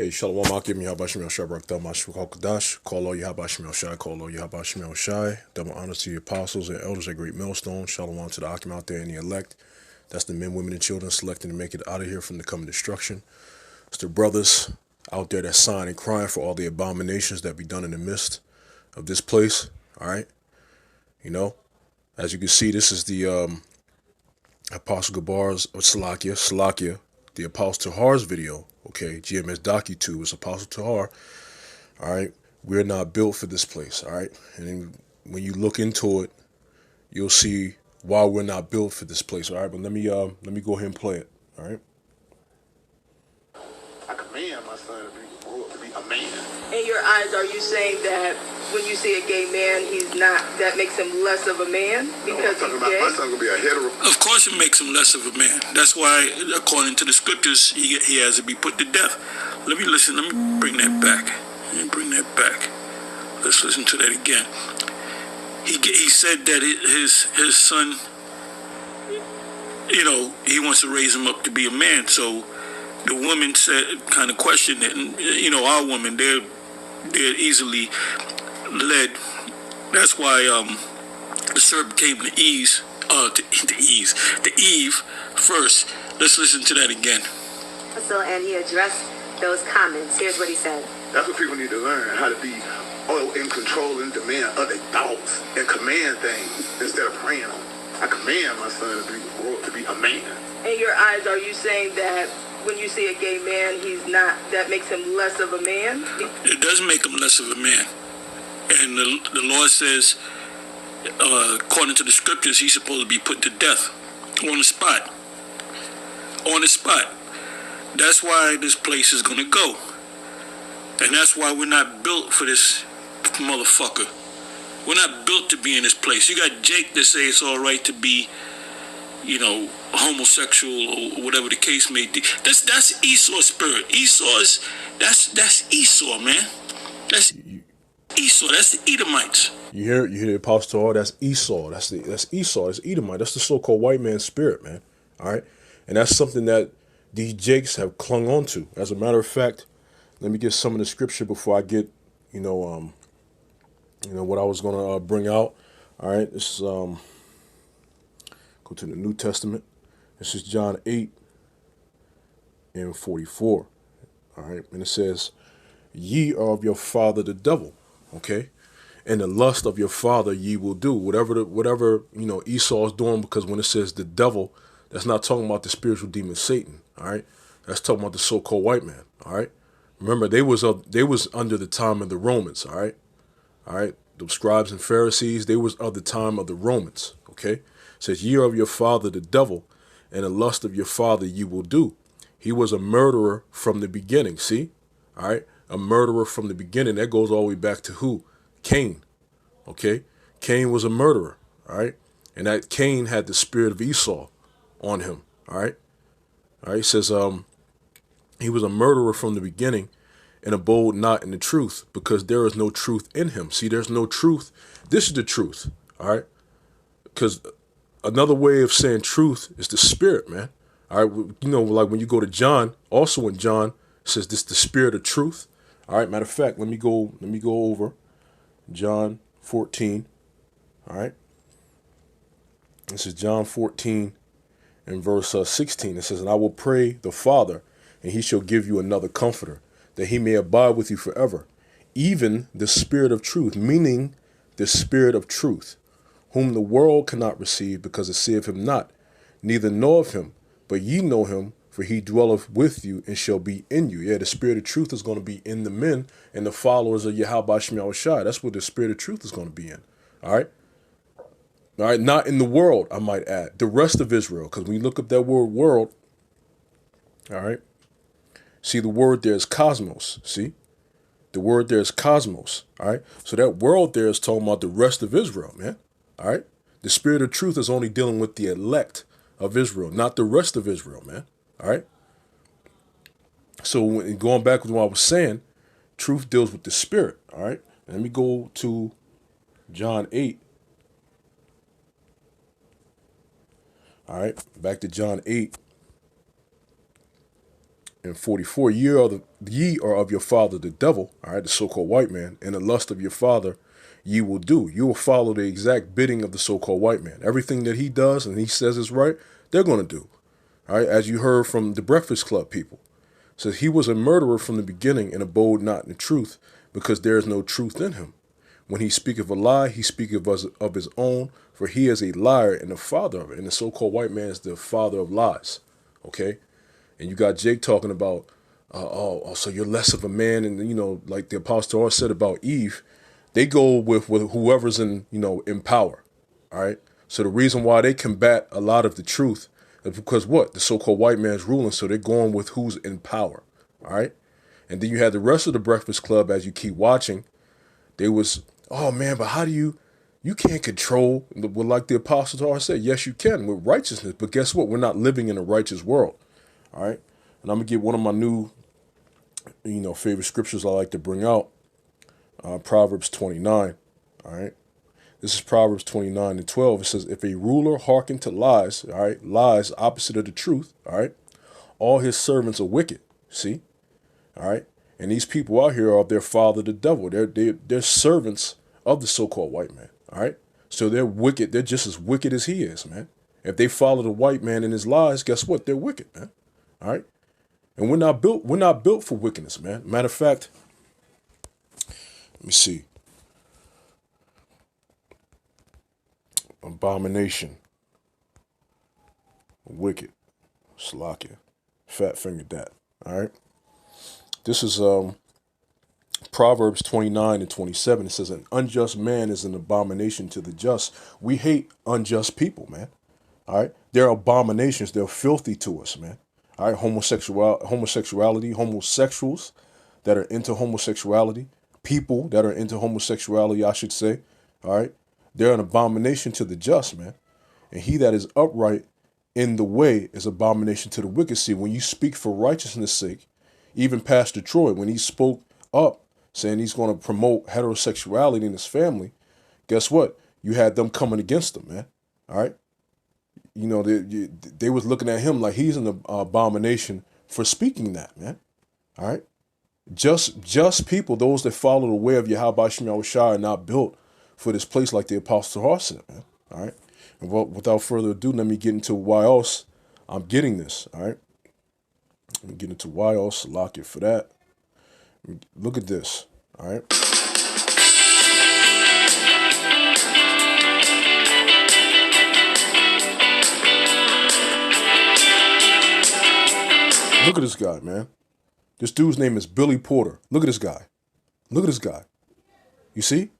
Hey, Shalom, Akim, Yahabashim Shai, Barakdam, Ashukal Kadash, Kolo Yahabashim Shai, Kolo Yahabashim Shai, double honor to the apostles and elders at Great Millstone, Shalom to the Akim out there and the elect. That's the men, women, and children selected to make it out of here from the coming destruction. It's the brothers out there that sighing and crying for all the abominations that be done in the midst of this place. All right, you know, as you can see, this is the Apostle Gabar's or Salakia, the Apostle Tahar's video. Okay, GMS DocuTube is Apostle Tahar. All right, we're not built for this place. All right, and then when you look into it, you'll see why we're not built for this place. All right, but let me go ahead and play it. All right. I command my son to be a man. In your eyes, are you saying that when you see a gay man, he's not, that makes him less of a man because he's gay? My son gonna be a hetero. Of course it makes him less of a man. That's why, according to the scriptures, he has to be put to death. Let me bring that back. Let's listen to that again. He said that his son, he wants to raise him up to be a man. So the woman kind of questioned it. And, our women, they're easily led. That's why the serpent came to Eve first. Let's listen to that again. So, and he addressed those comments. Here's what he said. That's what people need to learn, how to be in control and demand of their thoughts and command things instead of praying on them. I command my son to be a man. In your eyes, are you saying that when you see a gay man, he's not, that makes him less of a man? It does make him less of a man. And the Lord says, according to the scriptures, he's supposed to be put to death on the spot. On the spot. That's why this place is going to go. And that's why we're not built for this motherfucker. We're not built to be in this place. You got Jake that say it's all right to be, homosexual or whatever the case may be. That's Esau's spirit. That's Esau, man. That's Esau. That's the Edomites. You hear the Apostle Tahar? That's Esau. That's Esau. That's Edomite. That's the so-called white man's spirit, man. All right, and that's something that these Jakes have clung on to. As a matter of fact, let me get some of the scripture before I get, what I was gonna bring out. All right, this is go to the New Testament. This is John 8:44. All right, and it says, "Ye are of your father the devil." Okay, and the lust of your father ye will do. Whatever Esau is doing, because when it says the devil, that's not talking about the spiritual demon Satan. All right, that's talking about the so-called white man. All right, remember they was under the time of the Romans. All right, the scribes and Pharisees, they was of the time of the Romans. Okay, it says, "Ye are of your father the devil, and the lust of your father ye will do." He was a murderer from the beginning. See, all right, a murderer from the beginning. That goes all the way back to who? Cain. Okay, Cain was a murderer. All right, and that Cain had the spirit of Esau on him. All right. It says he was a murderer from the beginning and abode not in the truth, because there is no truth in him. See, there's no truth. This is the truth. All right, because another way of saying truth is the spirit, man. All right, like when you go to John, also in John, it says this the spirit of truth. All right, matter of fact, let me go over John 14. All right, this is John 14 and verse 16. It says, "And I will pray the Father, and he shall give you another comforter, that he may abide with you forever, even the spirit of truth," meaning the spirit of truth, "whom the world cannot receive, because it seeth him not, neither knoweth him, but ye know him, for he dwelleth with you and shall be in you." Yeah, the spirit of truth is going to be in the men and the followers of Yahweh Shema Shai. That's what the spirit of truth is going to be in. All right. All right, not in the world, I might add. The rest of Israel, because when you look up that word world, all right, see the word there is cosmos, see? The word there is cosmos, all right? So that world there is talking about the rest of Israel, man, all right? The spirit of truth is only dealing with the elect of Israel, not the rest of Israel, man, all right? So going back to what I was saying, truth deals with the spirit, all right? Let me go to John 8. All right, back to John 8 And 44, ye are of your father the devil, all right, the so-called white man, and the lust of your father ye will do. You will follow the exact bidding of the so-called white man. Everything that he does and he says is right, they're going to do. All right, as you heard from the Breakfast Club people. It says he was a murderer from the beginning and abode not in the truth, because there is no truth in him. When he speaketh a lie, he speaketh of his own, for he is a liar and the father of it. And the so-called white man is the father of lies. Okay? And you got Jake talking about, so you're less of a man. And, like the Apostle Paul said about Eve, they go with whoever's in power. All right? So the reason why they combat a lot of the truth is because what? The so-called white man's ruling, so they're going with who's in power. All right? And then you had the rest of the Breakfast Club, as you keep watching, they was, oh man, but how do you can't control, well, like the Apostle Paul said, yes you can with righteousness, but guess what? We're not living in a righteous world. All right? And I'm going to get one of my new, favorite scriptures I like to bring out, Proverbs 29. All right? This is Proverbs 29:12. It says, if a ruler hearken to lies, all right, lies opposite of the truth, all right, all his servants are wicked. See? All right? And these people out here are of their father, the devil. They're servants of the so-called white man. All right? So they're wicked. They're just as wicked as he is, man. If they follow the white man in his lies, guess what? They're wicked, man. All right? And we're not built for wickedness, man. Matter of fact, let me see. Abomination. Wicked. Slakia. Fat fingered that. All right? This is Proverbs 29:27. It says, an unjust man is an abomination to the just. We hate unjust people, man. All right? They're abominations. They're filthy to us, man. All right? Homosexuality, homosexuals that are into homosexuality, people that are into homosexuality, I should say. All right? They're an abomination to the just, man. And he that is upright in the way is abomination to the wicked. See, when you speak for righteousness' sake, even Pastor Troy, when he spoke up saying he's going to promote heterosexuality in his family, guess what? You had them coming against him, man. All right? They was looking at him like he's an abomination for speaking that, man. All right? Just people, those that follow the way of Yahweh Shem Shai, are not built for this place like the Apostle Paul said, man. All right? And without further ado, let me get into why else I'm getting this, all right? Let me get into why else, lock it for that. Look at this, all right? Look at this guy, man. This dude's name is Billy Porter. Look at this guy. Look at this guy. You see?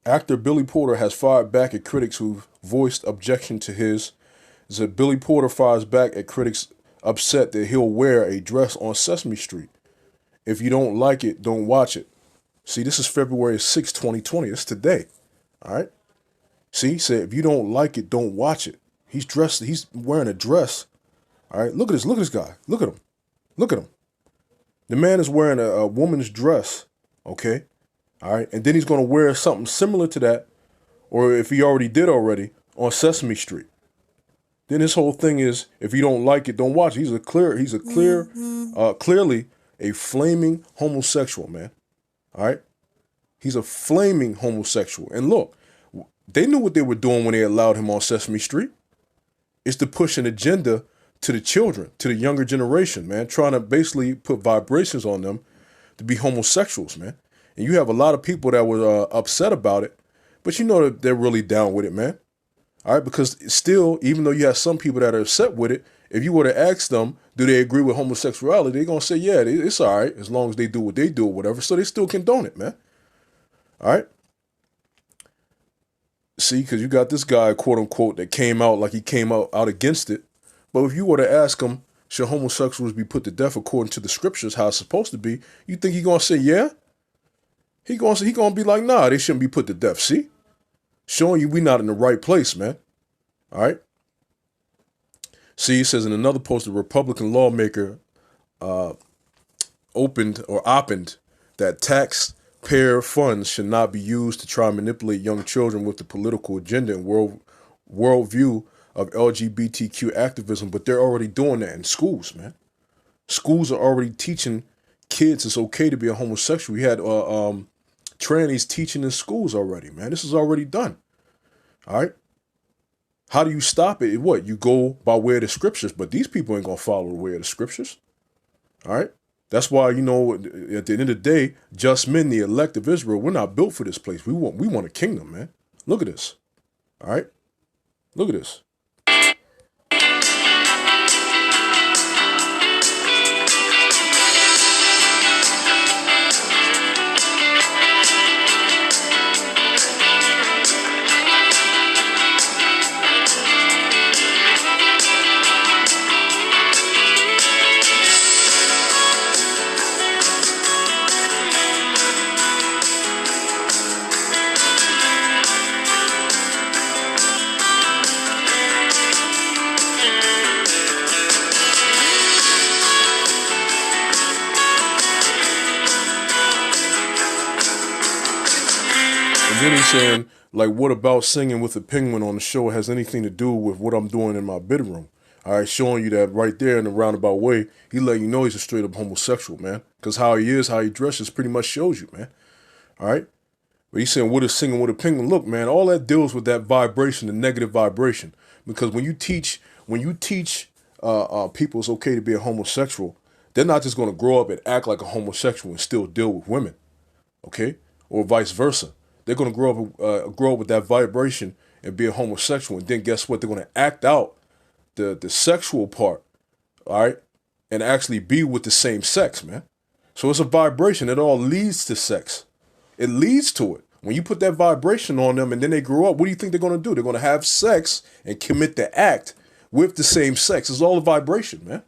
Actor Billy Porter has fired back at critics who've voiced objection to his. So Billy Porter fires back at critics upset that he'll wear a dress on Sesame Street. If you don't like it, don't watch it. See, this is February 6, 2020. It's today. All right? See, he said, if you don't like it, don't watch it. He's wearing a dress. All right? Look at this guy. Look at him. Look at him. The man is wearing a woman's dress. Okay? All right? And then he's going to wear something similar to that, or if he already did already, on Sesame Street. Then his whole thing is, if you don't like it, don't watch it. Clearly a flaming homosexual, man. All right? He's a flaming homosexual. And look, they knew what they were doing when they allowed him on Sesame Street. It's to push an agenda to the children, to the younger generation, man, trying to basically put vibrations on them to be homosexuals, man. And you have a lot of people that were upset about it, but you know that they're really down with it, man. All right, because still, even though you have some people that are upset with it, if you were to ask them, do they agree with homosexuality, they're going to say, yeah, it's all right, as long as they do what they do or whatever. So they still condone it, man. All right? See, because you got this guy, quote unquote, that came out like he came out against it. But if you were to ask him, should homosexuals be put to death according to the scriptures, how it's supposed to be, you think he's going to say, yeah? He going to be like, nah, they shouldn't be put to death. See? Showing you we not in the right place, man. All right? See, it says in another post, a Republican lawmaker opined that taxpayer funds should not be used to try and manipulate young children with the political agenda and worldview of LGBTQ activism, but they're already doing that in schools, man. Schools are already teaching kids it's okay to be a homosexual. We had trannies teaching in schools already, man. This is already done. All right. How do you stop it? What? You go by way of the scriptures, but these people ain't gonna follow the way of the scriptures. All right. That's why, at the end of the day, just men, the elect of Israel, we're not built for this place. We want a kingdom, man. Look at this. All right. Look at this. And then he's saying, like, what about singing with a penguin on the show has anything to do with what I'm doing in my bedroom? All right, showing you that right there in a roundabout way, he letting you know he's a straight up homosexual, man. Because how he is, how he dresses pretty much shows you, man. All right? But he's saying, what is singing with a penguin? Look, man, all that deals with that vibration, the negative vibration. Because when you teach people it's okay to be a homosexual, they're not just going to grow up and act like a homosexual and still deal with women, okay? Or vice versa. They're going to grow up with that vibration and be a homosexual, and then guess what? They're going to act out the sexual part, all right, and actually be with the same sex, man. So it's a vibration. It all leads to sex. It leads to it. When you put that vibration on them and then they grow up, what do you think they're going to do? They're going to have sex and commit the act with the same sex. It's all a vibration, man.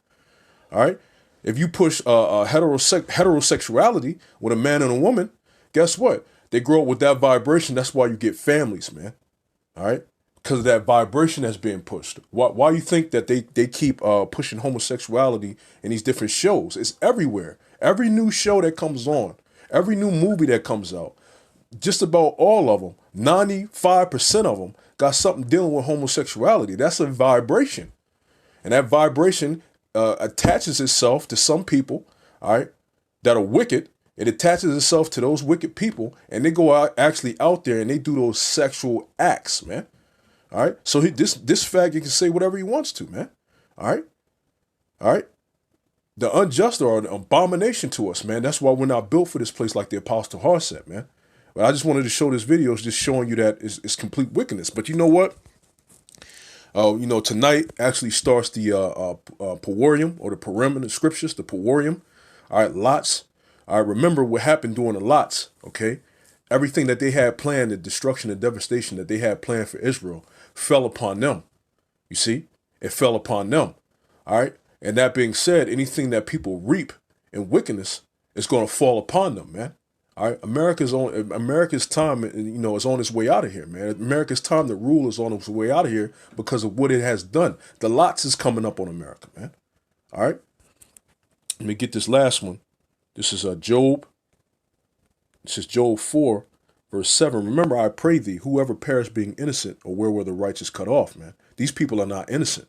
All right. If you push heterosexuality with a man and a woman, guess what? They grow up with that vibration. That's why you get families, man. All right. Because of that vibration that's being pushed. Why you think that they keep pushing homosexuality in these different shows? It's everywhere. Every new show that comes on, every new movie that comes out, just about all of them, 95% of them got something dealing with homosexuality. That's a vibration. And that vibration attaches itself to some people, all right, that are wicked. It attaches itself to those wicked people, and they go out there and they do those sexual acts, man. All right. So this faggot can say whatever he wants to, man. All right. All right. The unjust are an abomination to us, man. That's why we're not built for this place like the Apostle Har said, man. But I just wanted to show this video, just showing you that it's complete wickedness. But you know what? Tonight actually starts the Purorium, or the Purim in the scriptures, the Purorium. All right, lots. All right, remember what happened during the lots, okay? Everything that they had planned, the destruction and devastation that they had planned for Israel, fell upon them. You see? It fell upon them. All right? And that being said, anything that people reap in wickedness is going to fall upon them, man. All right? America's time, is on its way out of here, man. America's time to rule is on its way out of here because of what it has done. The lots is coming up on America, man. All right? Let me get this last one. This is Job. This is Job 4, verse 7. Remember, I pray thee, whoever perish being innocent, or where were the righteous cut off, man. These people are not innocent,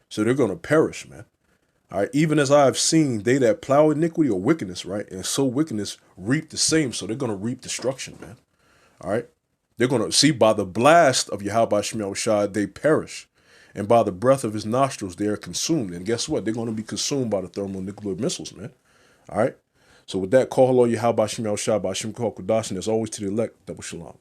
so they're going to perish, man. All right, even as I have seen, they that plow iniquity or wickedness, right, and sow wickedness reap the same, so they're going to reap destruction, man. All right, they're going to see by the blast of Yahweh Shemel Shai, they perish, and by the breath of his nostrils, they are consumed. And guess what? They're going to be consumed by the thermonuclear missiles, man. All right. So with that, call hello Yahweh Shemel Shai, Bashem Kol Kudash, and as always to the elect, double shalom.